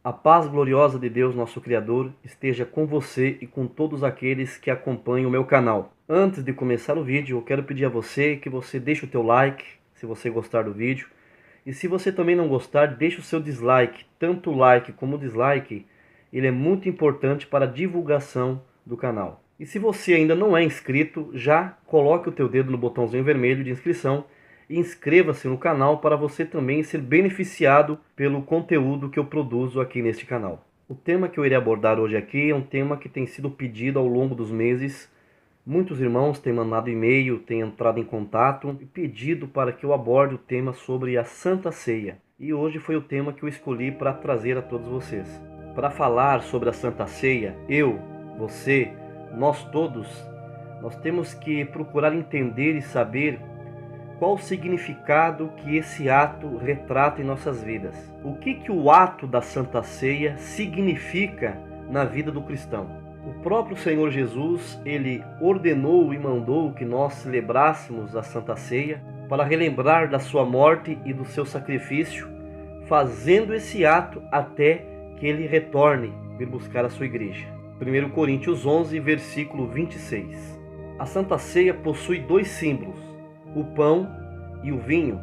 A paz gloriosa de Deus, nosso Criador, esteja com você e com todos aqueles que acompanham o meu canal. Antes de começar o vídeo, eu quero pedir a você que você deixe o teu like, se você gostar do vídeo. E se você também não gostar, deixe o seu dislike. Tanto o like como o dislike, ele é muito importante para a divulgação do canal. E se você ainda não é inscrito, já coloque o teu dedo no botãozinho vermelho de inscrição e inscreva-se no canal para você também ser beneficiado pelo conteúdo que eu produzo aqui neste canal. O tema que eu irei abordar hoje aqui é um tema que tem sido pedido ao longo dos meses. Muitos irmãos têm mandado e-mail, têm entrado em contato e pedido para que eu aborde o tema sobre a Santa Ceia. E hoje foi o tema que eu escolhi para trazer a todos vocês. Para falar sobre a Santa Ceia, eu, você, nós todos, nós temos que procurar entender e saber qual o significado que esse ato retrata em nossas vidas. O que o ato da Santa Ceia significa na vida do cristão? O próprio Senhor Jesus, ele ordenou e mandou que nós celebrássemos a Santa Ceia para relembrar da sua morte e do seu sacrifício, fazendo esse ato até que ele retorne vir buscar a sua igreja. 1 Coríntios 11, versículo 26. A Santa Ceia possui dois símbolos: o pão e o vinho.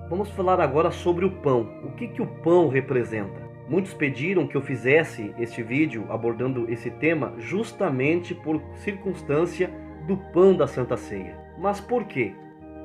Vamos falar agora sobre o pão. O que o pão representa? Muitos pediram que eu fizesse este vídeo abordando esse tema justamente por circunstância do pão da Santa Ceia. Mas por quê?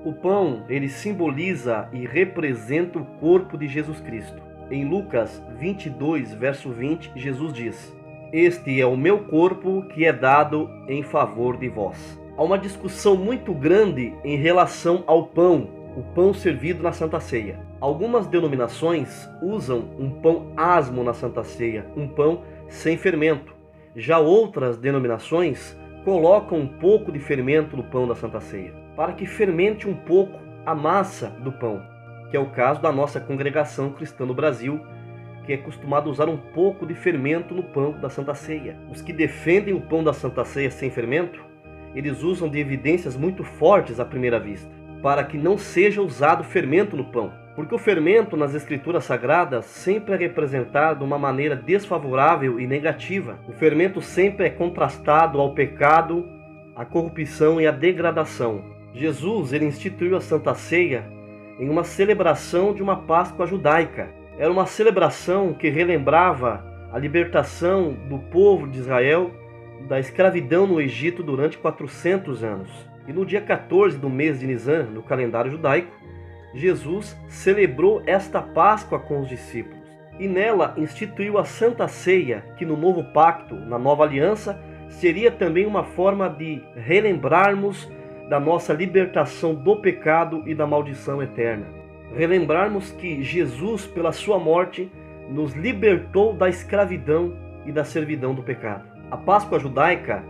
O pão, ele simboliza e representa o corpo de Jesus Cristo. Em Lucas 22, verso 20, Jesus diz: "Este é o meu corpo que é dado em favor de vós." Há uma discussão muito grande em relação ao pão, o pão servido na Santa Ceia. Algumas denominações usam um pão asmo na Santa Ceia, um pão sem fermento. Já outras denominações colocam um pouco de fermento no pão da Santa Ceia, para que fermente um pouco a massa do pão, que é o caso da nossa congregação cristã no Brasil, que é acostumado a usar um pouco de fermento no pão da Santa Ceia. Os que defendem o pão da Santa Ceia sem fermento, eles usam de evidências muito fortes à primeira vista, para que não seja usado fermento no pão. Porque o fermento nas escrituras sagradas sempre é representado de uma maneira desfavorável e negativa. O fermento sempre é contrastado ao pecado, à corrupção e à degradação. Jesus, ele instituiu a Santa Ceia em uma celebração de uma Páscoa judaica. Era uma celebração que relembrava a libertação do povo de Israel da escravidão no Egito durante 400 anos. E no dia 14 do mês de Nisan, no calendário judaico, Jesus celebrou esta Páscoa com os discípulos. E nela instituiu a Santa Ceia, que no novo pacto, na nova aliança, seria também uma forma de relembrarmos da nossa libertação do pecado e da maldição eterna. Relembrarmos que Jesus, pela sua morte, nos libertou da escravidão e da servidão do pecado. A Páscoa judaica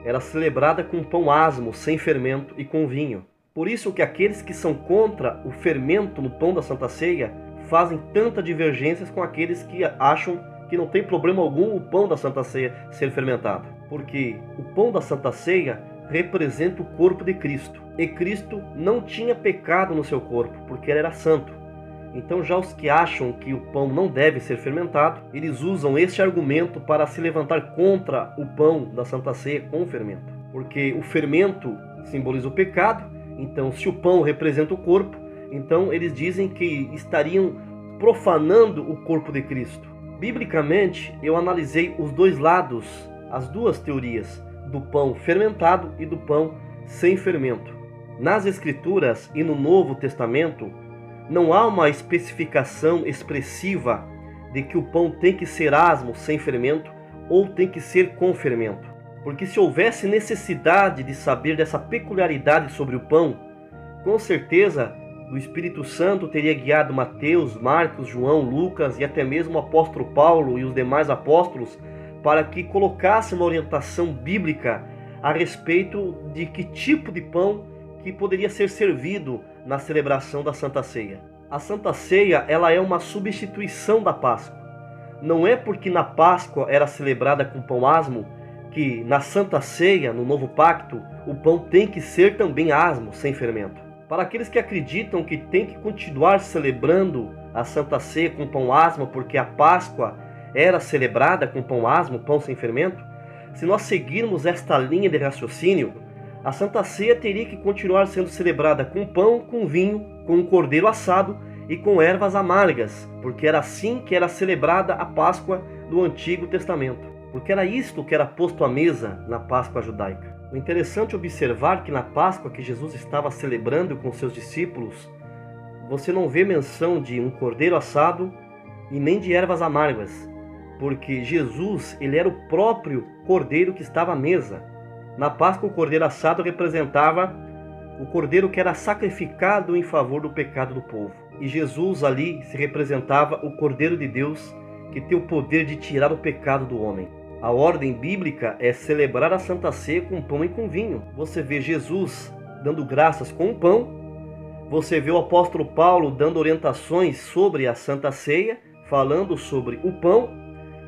era celebrada com pão asmo, sem fermento e com vinho. Por isso que aqueles que são contra o fermento no pão da Santa Ceia fazem tanta divergências com aqueles que acham que não tem problema algum o pão da Santa Ceia ser fermentado. Porque o pão da Santa Ceia representa o corpo de Cristo. E Cristo não tinha pecado no seu corpo, porque ele era santo. Então já os que acham que o pão não deve ser fermentado, eles usam este argumento para se levantar contra o pão da Santa Ceia com fermento. Porque o fermento simboliza o pecado, então se o pão representa o corpo, então eles dizem que estariam profanando o corpo de Cristo. Biblicamente, eu analisei os dois lados, as duas teorias, do pão fermentado e do pão sem fermento. Nas Escrituras e no Novo Testamento, não há uma especificação expressiva de que o pão tem que ser asmo, sem fermento, ou tem que ser com fermento. Porque se houvesse necessidade de saber dessa peculiaridade sobre o pão, com certeza o Espírito Santo teria guiado Mateus, Marcos, João, Lucas e até mesmo o apóstolo Paulo e os demais apóstolos para que colocassem uma orientação bíblica a respeito de que tipo de pão que poderia ser servido na celebração da Santa Ceia. A Santa Ceia, ela é uma substituição da Páscoa. Não é porque na Páscoa era celebrada com pão asmo que na Santa Ceia, no Novo Pacto, o pão tem que ser também asmo, sem fermento. Para aqueles que acreditam que tem que continuar celebrando a Santa Ceia com pão asmo porque a Páscoa era celebrada com pão asmo, pão sem fermento, se nós seguirmos esta linha de raciocínio, a Santa Ceia teria que continuar sendo celebrada com pão, com vinho, com um cordeiro assado e com ervas amargas, porque era assim que era celebrada a Páscoa do Antigo Testamento, porque era isto que era posto à mesa na Páscoa judaica. O interessante é observar que na Páscoa que Jesus estava celebrando com seus discípulos, você não vê menção de um cordeiro assado e nem de ervas amargas, porque Jesus, ele era o próprio cordeiro que estava à mesa. Na Páscoa, o cordeiro assado representava o cordeiro que era sacrificado em favor do pecado do povo. E Jesus ali se representava o Cordeiro de Deus que tem o poder de tirar o pecado do homem. A ordem bíblica é celebrar a Santa Ceia com pão e com vinho. Você vê Jesus dando graças com o pão, você vê o apóstolo Paulo dando orientações sobre a Santa Ceia, falando sobre o pão,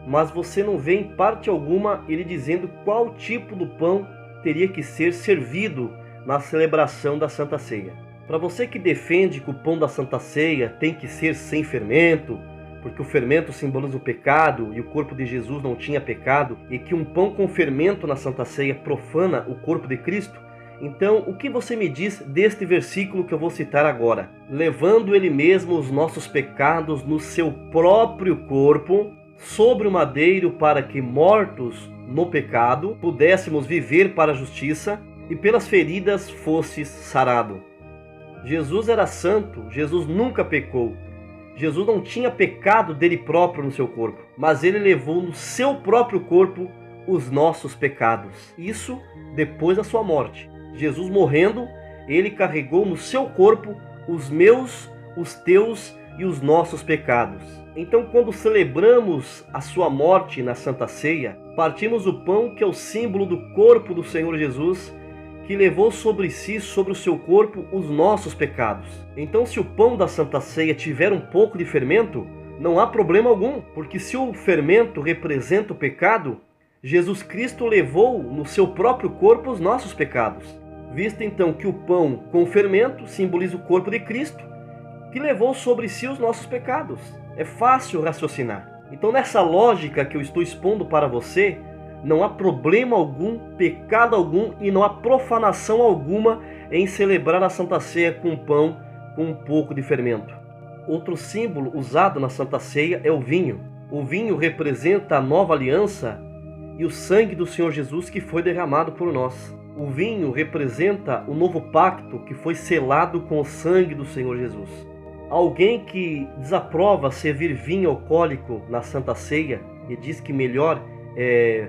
mas você não vê em parte alguma ele dizendo qual tipo do pão teria que ser servido na celebração da Santa Ceia. Para você que defende que o pão da Santa Ceia tem que ser sem fermento, porque o fermento simboliza o pecado e o corpo de Jesus não tinha pecado, e que um pão com fermento na Santa Ceia profana o corpo de Cristo, então o que você me diz deste versículo que eu vou citar agora? Levando ele mesmo os nossos pecados no seu próprio corpo, sobre o madeiro, para que, mortos no pecado, pudéssemos viver para a justiça, e pelas feridas fosses sarado. Jesus era santo, Jesus nunca pecou. Jesus não tinha pecado dele próprio no seu corpo, mas ele levou no seu próprio corpo os nossos pecados. Isso depois da sua morte. Jesus morrendo, ele carregou no seu corpo os meus, os teus e os nossos pecados. Então, quando celebramos a sua morte na Santa Ceia, partimos o pão que é o símbolo do corpo do Senhor Jesus, que levou sobre si, sobre o seu corpo, os nossos pecados. Então, se o pão da Santa Ceia tiver um pouco de fermento, não há problema algum, porque se o fermento representa o pecado, Jesus Cristo levou no seu próprio corpo os nossos pecados. Visto então que o pão com fermento simboliza o corpo de Cristo, que levou sobre si os nossos pecados. É fácil raciocinar. Então, nessa lógica que eu estou expondo para você, não há problema algum, pecado algum e não há profanação alguma em celebrar a Santa Ceia com pão com um pouco de fermento. Outro símbolo usado na Santa Ceia é o vinho. O vinho representa a nova aliança e o sangue do Senhor Jesus que foi derramado por nós. O vinho representa o novo pacto que foi selado com o sangue do Senhor Jesus. Alguém que desaprova servir vinho alcoólico na Santa Ceia e diz que melhor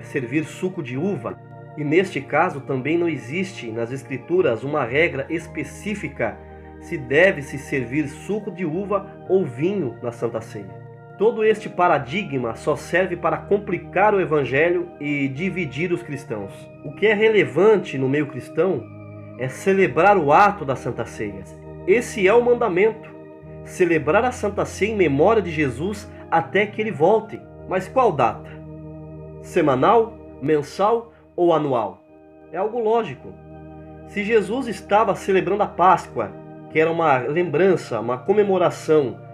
servir suco de uva, e neste caso também não existe nas Escrituras uma regra específica se deve-se servir suco de uva ou vinho na Santa Ceia. Todo este paradigma só serve para complicar o Evangelho e dividir os cristãos. O que é relevante no meio cristão é celebrar o ato da Santa Ceia. Esse é o mandamento, celebrar a Santa Ceia em memória de Jesus até que ele volte. Mas qual data? Semanal, mensal ou anual? É algo lógico. Se Jesus estava celebrando a Páscoa, que era uma lembrança, uma comemoração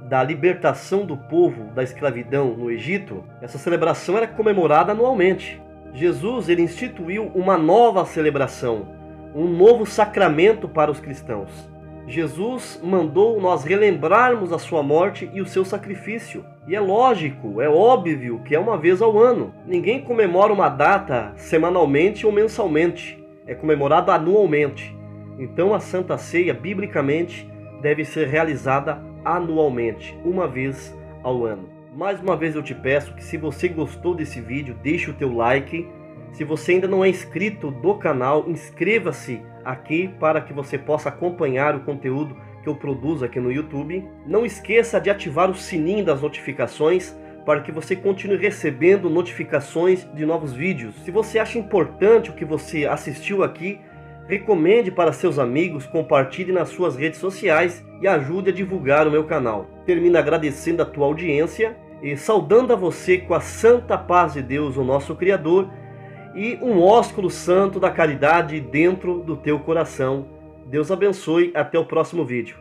da libertação do povo da escravidão no Egito, essa celebração era comemorada anualmente. Jesus, ele instituiu uma nova celebração, um novo sacramento para os cristãos. Jesus mandou nós relembrarmos a sua morte e o seu sacrifício. E é lógico, é óbvio que é uma vez ao ano. Ninguém comemora uma data semanalmente ou mensalmente. É comemorada anualmente. Então a Santa Ceia, biblicamente, deve ser realizada anualmente, uma vez ao ano. Mais uma vez eu te peço que, se você gostou desse vídeo, deixe o teu like. Se você ainda não é inscrito do canal, inscreva-se aqui para que você possa acompanhar o conteúdo que eu produzo aqui no YouTube. Não esqueça de ativar o sininho das notificações para que você continue recebendo notificações de novos vídeos. Se você acha importante o que você assistiu aqui, recomende para seus amigos, compartilhe nas suas redes sociais e ajude a divulgar o meu canal. Termino agradecendo a tua audiência e saudando a você com a santa paz de Deus, o nosso Criador, e um ósculo santo da caridade dentro do teu coração. Deus abençoe, até o próximo vídeo.